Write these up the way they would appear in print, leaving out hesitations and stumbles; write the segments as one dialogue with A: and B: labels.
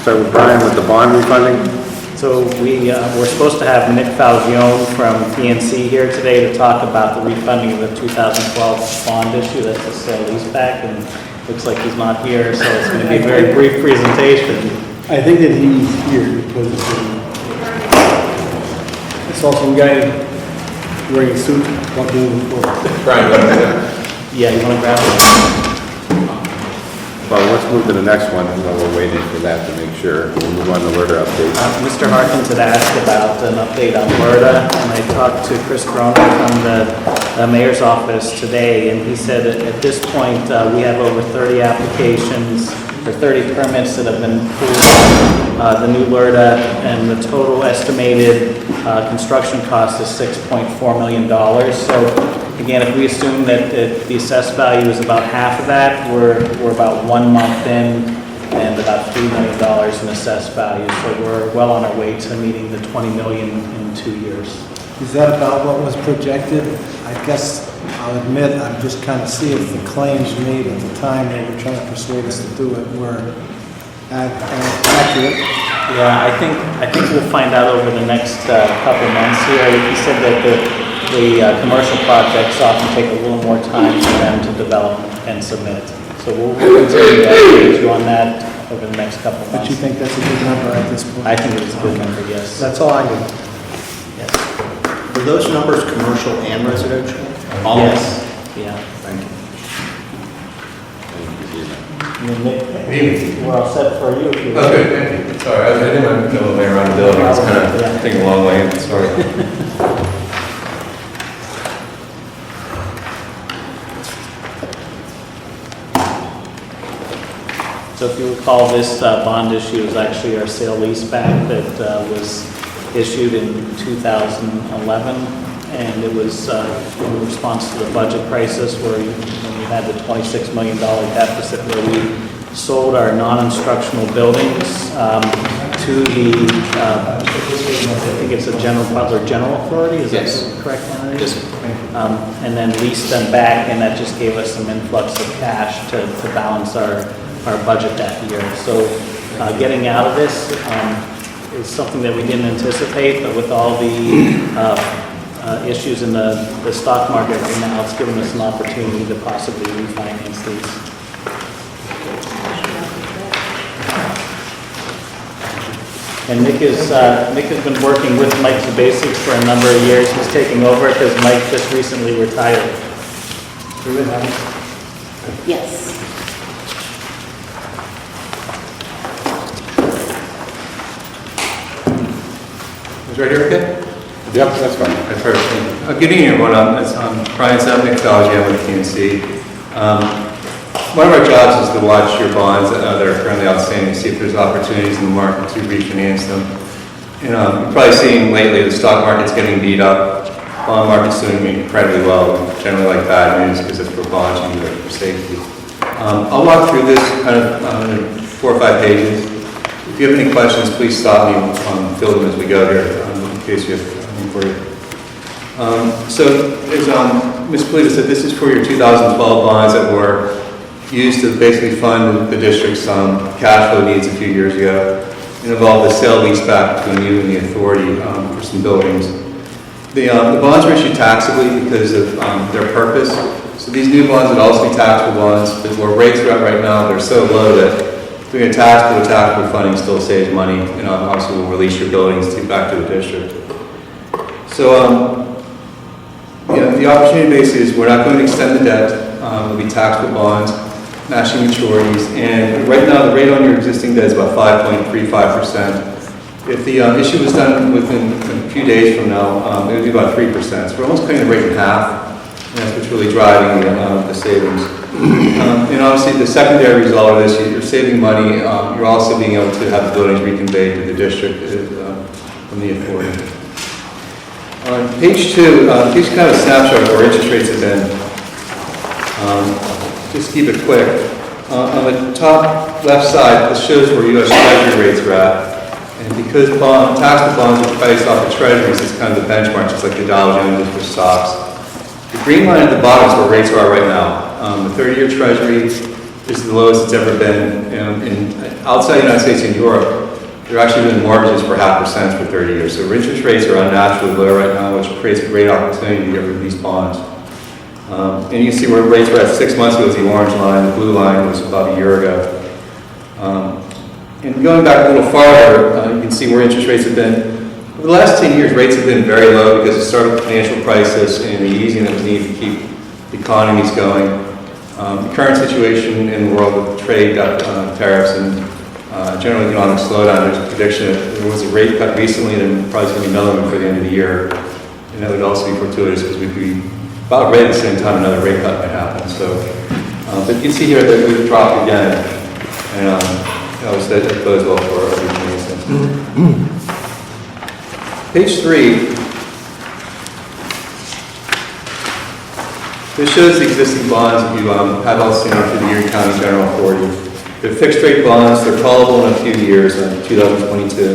A: Start with Brian with the bond refunding.
B: So we're supposed to have Nick Falzione from PNC here today to talk about the refunding of the 2012 bond issue. That's the sale leaseback, and looks like he's not here, so it's going to be a very brief presentation.
C: I think that he's here because I saw some guy wearing a suit walking over the floor.
D: Brian, go ahead.
B: Yeah, you want to grab it?
A: Well, let's move to the next one, and while we're waiting for that to make sure. We'll move on to LERTA update.
B: Mr. Harkins had asked about an update on LERTA, and I talked to Chris Corona from the mayor's office today, and he said that at this point, we have over 30 applications, or 30 permits that have been pulled on the new LERTA, and the total estimated construction cost is $6.4 million. So again, if we assume that the assessed value is about half of that, we're about 1 month in and about $3 million in assessed value. So we're well on our way to meeting the $20 million in 2 years.
E: Is that about what was projected? I guess I'll admit, I'm just kind of see if the claims made at the time they were trying to persuade us to do it were accurate.
B: Yeah, I think we'll find out over the next couple months here. He said that the commercial projects often take a little more time for them to develop and submit. So we'll continue to update you on that over the next couple months.
E: But you think that's a good number at this point?
B: I think it's a good number, yes.
E: That's all I do.
B: Yes.
D: Were those numbers commercial and residential?
B: Yes. Yeah.
D: Thank you.
B: We're all set for you if you
F: Oh, good, thank you. Sorry, I didn't know my way around the building. I was kind of taking a long way in, sorry.
B: So if you recall, this bond issue was actually our sale leaseback that was issued in 2011, and it was in response to the budget crisis where when we had the $26 million deficit where we sold our non-instructional buildings to the, I think it's a general authority, is
D: Yes.
B: that correct? Henry?
D: Yes.
B: And then leased them back, and that just gave us some influx of cash to balance our budget that year. So getting out of this is something that we didn't anticipate, but with all the issues in the stock market right now, it's given us an opportunity to possibly refinance these. And Nick has been working with Mike Basics for a number of years. He's taking over because Mike just recently retired.
G: Yes.
F: Is right here, okay?
A: Yep, that's fine.
F: That's perfect. Good evening, everyone. It's Brian Sapnick, I'm with PNC. One of our jobs is to watch your bonds that are currently outstanding, see if there's opportunities in the market to refinance them. You know, you've probably seen lately the stock market's getting beat up. Bond market's doing incredibly well. Generally like bad news because it's for bonds and for safety. I'll walk through this kind of in 4 or 5 pages. If you have any questions, please stop me, fill them as we go here, in case you have any for you. So, as Ms. Polito said, this is for your 2012 bonds that were used to basically fund the district's cash flow needs a few years ago. It involved a sale leaseback between you and the authority for some buildings. The bonds were issued taxably because of their purpose. So these new bonds would also be taxable bonds, but where rates are at right now, they're so low that doing a taxable funding still saves money, and obviously will release your buildings back to the district. So, the opportunity basically is we're not going to extend the debt. It'll be taxable bonds, matching maturities, and right now the rate on your existing debt is about 5.35%. If the issue was done within a few days from now, it would be about 3%. So we're almost cutting the rate in half, and that's what's really driving the savings. And obviously the secondary result of this, you're saving money, you're also being able to have the buildings reconveyed to the district from the authority. On page 2, here's kind of a snapshot of where interest rates have been. Just keep it quick. On the top left side, this shows where U.S. Treasury rates are at. And because taxable bonds are priced off of treasuries, it's kind of the benchmark, just like the Dow Jones for stocks. The green line at the bottom is where rates are right now. The 30-year Treasury This is the lowest it's ever been. Outside the United States and Europe, they're actually doing mortgages for 0.5% for 30 years. So interest rates are unnaturally low right now, which creates a great opportunity to get rid of these bonds. And you can see where rates were at 6 months ago was the orange line, the blue line was about a year ago. And going back a little farther, you can see where interest rates have been. Over the last 10 years, rates have been very low because it started with the financial crisis and the easing that was needed to keep the economies going. The current situation in the world with trade tariffs and general economic slowdown, there's a prediction that there was a rate cut recently and probably going to be another one for the end of the year. And that would also be fortuitous because we'd be about ready at the same time another rate cut might happen. So, but you can see here that we've dropped again. And that bodes well for our refinancing. Page 3. This shows the existing bonds that you have all seen through the Erie County General Authority. They're fixed rate bonds, they're callable in a few years, in 2022.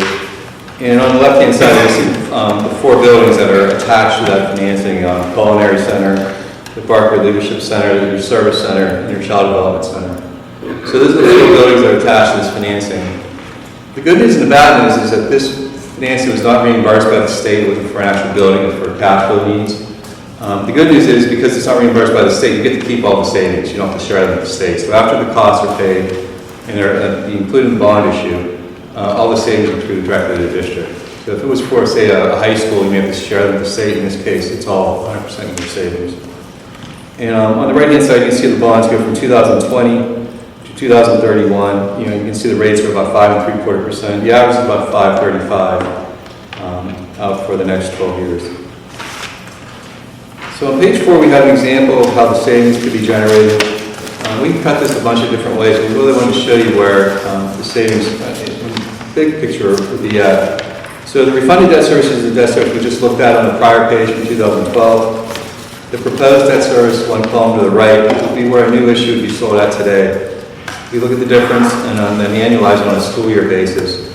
F: And on the left-hand side, you see the 4 buildings that are attached to that financing, Culinary Center, the Barker Leadership Center, your Service Center, and your Child Development Center. So those are the 4 buildings that are attached to this financing. The good news and the bad news is that this financing was not reimbursed by the state looking for an actual building for cash flow needs. The good news is because it's not reimbursed by the state, you get to keep all the savings. You don't have to share them with the state. So after the costs are paid and they're included in the bond issue, all the savings are accrued directly to the district. So if it was for, say, a high school, you may have to share them with the state. In this case, it's all 100% of your savings. And on the right-hand side, you can see the bonds go from 2020 to 2031. You can see the rates are about 5.75%. The average is about 5.35 out for the next 12 years. So on page 4, we have an example of how the savings could be generated. We can cut this a bunch of different ways. We really want to show you where the savings, big picture, would be at. So the refunded debt service is the debt service we just looked at on the prior page from 2012. The proposed debt service, one column to the right, would be where a new issue would be sold at today. We look at the difference and then annualize it on a school year basis.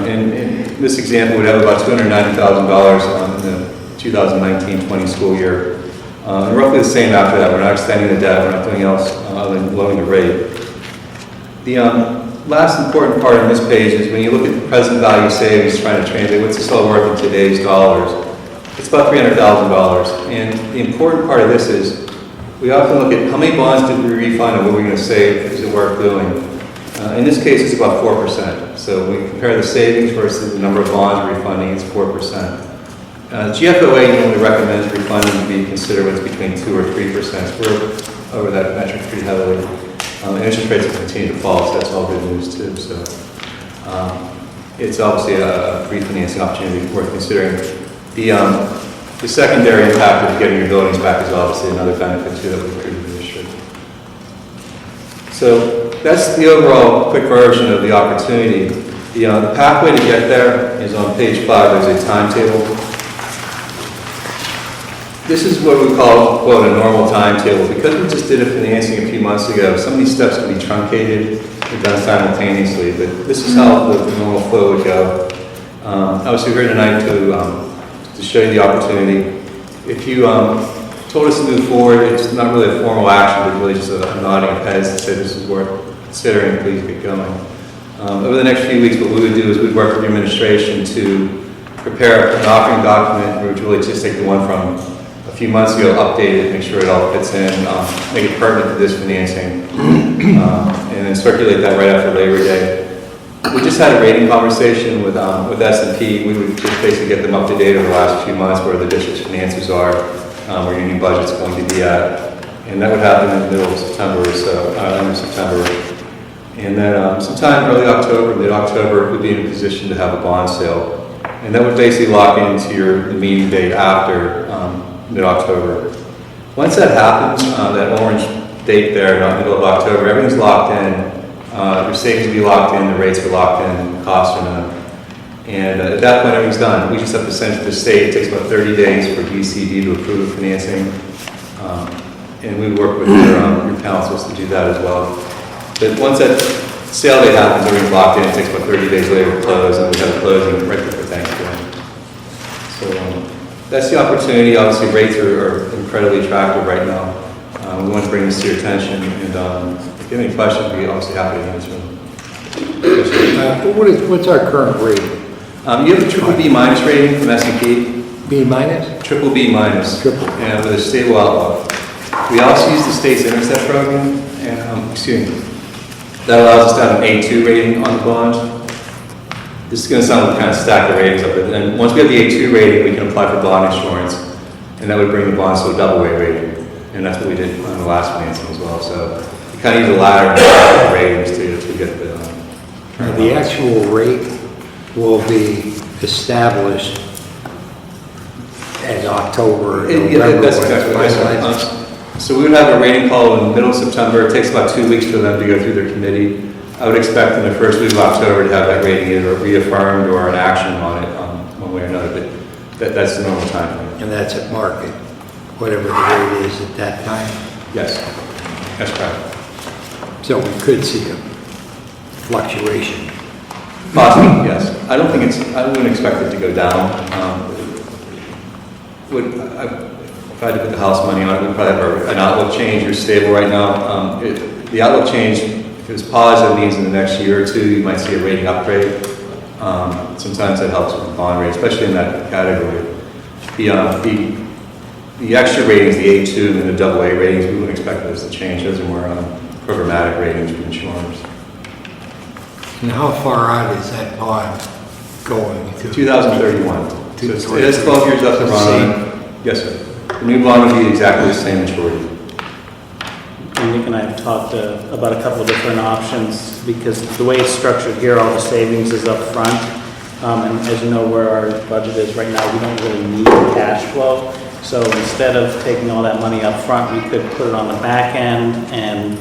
F: In this example, we'd have about $290,000 in the 2019-20 school year. And roughly the same after that. We're not extending the debt, we're not doing else other than lowering the rate. The last important part on this page is when you look at the present value savings, trying to translate what's this all worth in today's dollars. It's about $300,000. And the important part of this is we often look at how many bonds did we refund and what we're going to save, is it worth doing? In this case, it's about 4%. So we compare the savings versus the number of bonds we're refunding, it's 4%. GFOA normally recommends refunding to be considered what's between 2 or 3%. We're over that metric pretty heavily. And interest rates will continue to fall, so that's all good news too. So it's obviously a refinancing opportunity worth considering. The secondary impact of getting your buildings back is obviously another benefit too that we accrue to the district. So that's the overall quick version of the opportunity. The pathway to get there is on page 5. There's a timetable. This is what we call, quote, a normal timetable. Because we just did a financing a few months ago, some of these steps can be truncated and done simultaneously, but this is how the normal flow would go. Obviously, we're here tonight to show you the opportunity. If you told us to move forward, it's not really a formal action, but really just a nodding of heads to say this is worth considering, please get going. Over the next few weeks, what we would do is we'd work with the administration to prepare an offering document, where we'd really just take the one from a few months ago, update it, make sure it all fits in, make it pertinent to this financing, and then circulate that right after Labor Day. We just had a rating conversation with S&P. We would just basically get them up to date over the last few months where the district's finances are, where your new budget's going to be at. And that would happen in the middle of September or so, end of September. And then sometime early October, mid-October, we'd be in a position to have a bond sale. And that would basically lock into the meeting date after mid-October. Once that happens, that orange date there, middle of October, everything's locked in. Your savings will be locked in, the rates are locked in, costs are known. And at that point, everything's done. We just have to send it to the state. It takes about 30 days for DCD to approve the financing. And we work with your councils to do that as well. But once that sale date happens, everything's locked in. It takes about 30 days later to close, and we have a closing right before Thanksgiving. So that's the opportunity. Obviously, rates are incredibly attractive right now. We want to bring this to your attention, and if you have any questions, we'd be obviously happy to answer them.
G: What's our current rating?
F: You have a triple B minus rating from S&P,
G: B minus?
F: triple B minus,
G: Triple.
F: and with a stable outlook. We also use the state's intercept program, and, excuse me, that allows us to have an A2 rating on the bond. This is going to sound like kind of stack the ratings up, and once we have the A2 rating, we can apply for bond insurance, and that would bring the bonds to a double A rating, and that's what we did on the last financing as well. So we kind of use a ladder of ratings to get the.
G: Now, the actual rate will be established as October,
F: Yeah,
G: November.
F: that's
G: when it's
F: exactly what it
G: finalized.
F: is. So we would have a rating call in the middle of September. It takes about 2 weeks for them to go through their committee. I would expect in the first week of October to have that rating either reaffirmed or an action on it, one way or another, but that's the normal time frame.
G: And that's at market, whatever the rate is at that time.
F: Yes, that's correct.
G: So we could see a fluctuation.
F: Possibly, yes. I wouldn't expect it to go down. If I had to put the house money on it, we'd probably have an outlook change or stable right now. The outlook change, if it was positive, means in the next year or two, you might see a rating upgrade. Sometimes that helps with the bond rate, especially in that category. The extra ratings, the A2 and the double A ratings, we wouldn't expect those to change. Those are more programmatic ratings for insurers.
G: And how far out is that bond going to?
F: 2031. So it has 12 years left to run on. Yes, sir. The new bond would be exactly the same maturity.
B: And Nick and I have talked about a couple of different options, because the way it's structured here, all the savings is up front. And as you know, where our budget is right now, we don't really need cash flow. So instead of taking all that money up front, we could put it on the back end and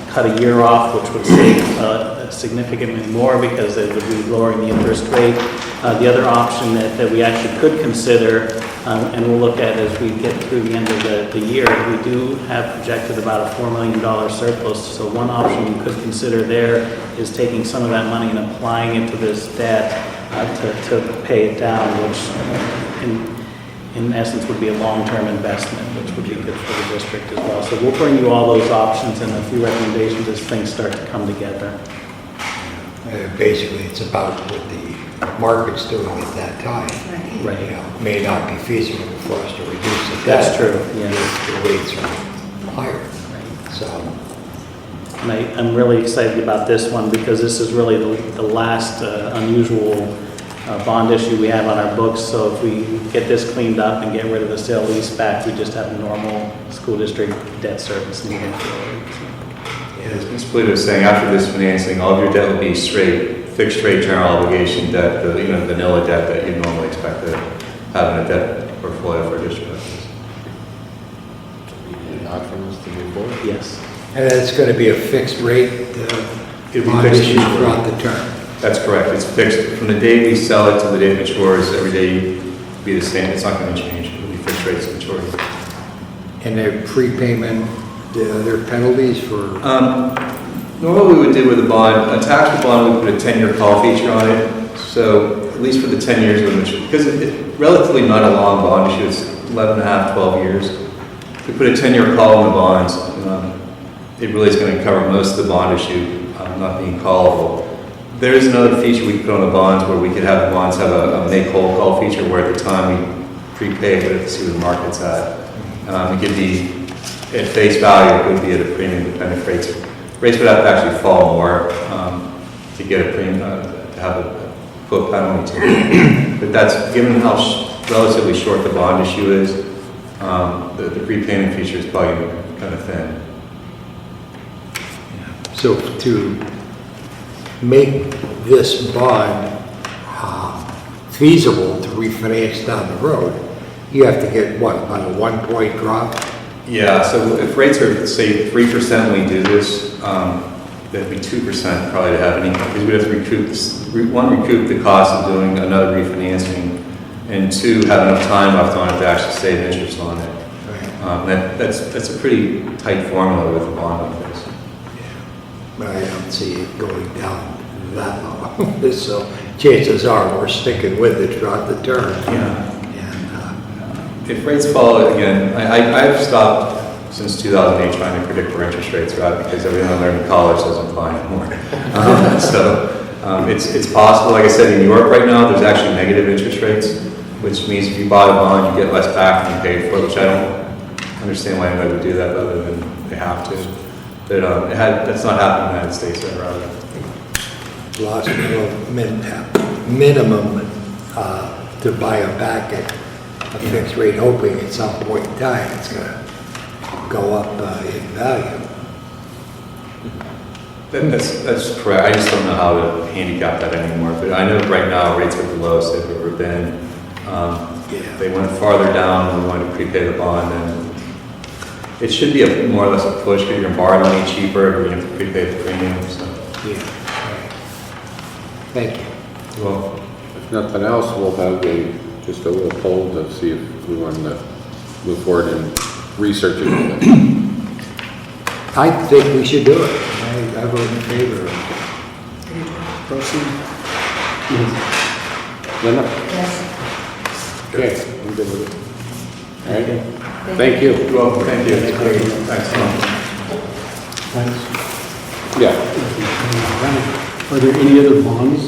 B: cut a year off, which would save significantly more because it would be lowering the interest rate. The other option that we actually could consider, and we'll look at as we get through the end of the year, we do have projected about a $4 million surplus. So one option you could consider there is taking some of that money and applying it to this debt to pay it down, which in essence would be a long-term investment, which would be good for the district as well. So we'll bring you all those options and a few recommendations as things start to come together.
G: Basically, it's about what the market's doing at that time.
B: Right.
G: You know, may not be feasible for us to reduce the debt.
B: That's true, yeah.
G: if the rates are higher. So,
B: And I'm really excited about this one because this is really the last unusual bond issue we have on our books. So if we get this cleaned up and get rid of the sale leaseback, we just have normal school district debt service moving forward.
F: As Ms. Polito was saying, after this financing, all of your debt will be fixed rate general obligation debt, the vanilla debt that you normally expect to have in a debt portfolio for a district like this.
A: Not from us to move forward.
B: Yes.
G: and it's going to be a fixed rate
F: It'll be
G: bond
F: fixed
G: issue
F: maturity.
G: throughout the term.
F: That's correct. It's fixed from the day we sell it to the day it matures. Every day will be the same. It's not going to change. It'll be fixed rates of maturity.
G: And their prepayment, their penalties for,
F: Normally we would do with a bond, a taxable bond, we put a 10-year call feature on it. So at least for the 10 years, because it's relatively not a long bond issue, it's 11 and a half, 12 years. If we put a 10-year call on the bonds, it really is going to cover most of the bond issue not being callable. There is another feature we put on the bonds where we could have the bonds have a make whole call feature where at the time we prepay, but to see where the market's at. It could be at face value, it would be at a premium dependent rates. Rates would have to actually fall more to get a premium, to have a quote penalty to it. But that's, given how relatively short the bond issue is, the prepayment feature is probably kind of thin.
G: so to make this bond feasible to refinance down the road, you have to get what, about a 1-point drop?
F: Yeah, so if rates are, say, 3% when we do this, that'd be 2% probably to have any, because we'd have to recoup the cost of doing another refinancing, and two, have enough time left on it to actually save interest on it. That's a pretty tight formula with a bond like this.
G: But I don't see it going down that low. So chances are we're sticking with it throughout the term.
F: Yeah.
G: And,
F: If rates fall again, I've stopped since 2008 trying to predict where interest rates are at because everything I learned in college doesn't apply anymore. It's possible, like I said, in New York right now, there's actually negative interest rates, which means if you buy a bond, you get less back than you paid for, which I don't understand why anybody would do that other than they have to. But that's not happening in the United States ever either.
G: Lost minimum to buy them back at a fixed rate, hoping at some point in time it's gonna go up in value.
F: That's correct. I just don't know how to handicap that anymore. But I know right now rates are the lowest they've ever been. They went farther down when we wanted to prepay the bond, and it should be more or less a push because you're borrowing money cheaper, but you have to prepay the premium. So,
G: Yeah, right. Thank you.
F: well,
A: If nothing else, we'll have just a little poll to see if we want to move forward in researching this.
G: I think we should do it. I vote in favor of it.
E: Proceed.
A: Linda?
H: Yes.
A: Okay, I'm good with it. All right, thank you.
F: well, thank you. Thanks, Tom.
A: Yeah,
C: Are there any other bonds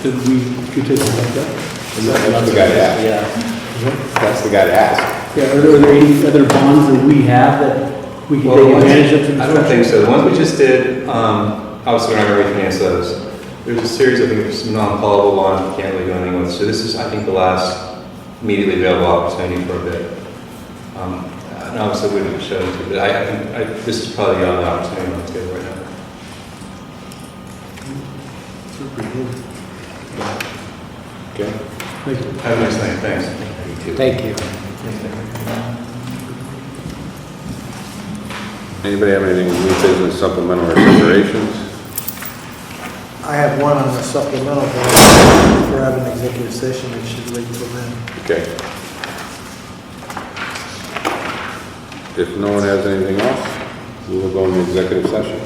C: that we could take a look at?
A: that's the guy to ask.
B: Yeah.
A: That's the guy to ask.
C: Yeah, are there any other bonds that we have that we can take advantage of?
F: I don't think so. The ones we just did, obviously we're not going to refinance those. There's a series, I think, of some non-callable bonds we can't really do anything with. So this is, I think, the last immediately available opportunity for a bit. And obviously we would show it to, but I think this is probably the only opportunity on the table right now.
A: Okay.
C: Thank you.
F: Have a nice night. Thanks.
G: Thank you.
A: Anybody have anything with new business, supplemental or considerations?
E: I have one on the supplemental, but if we're having an executive session, we should wait till then.
A: Okay. If no one has anything else, we will go into executive session.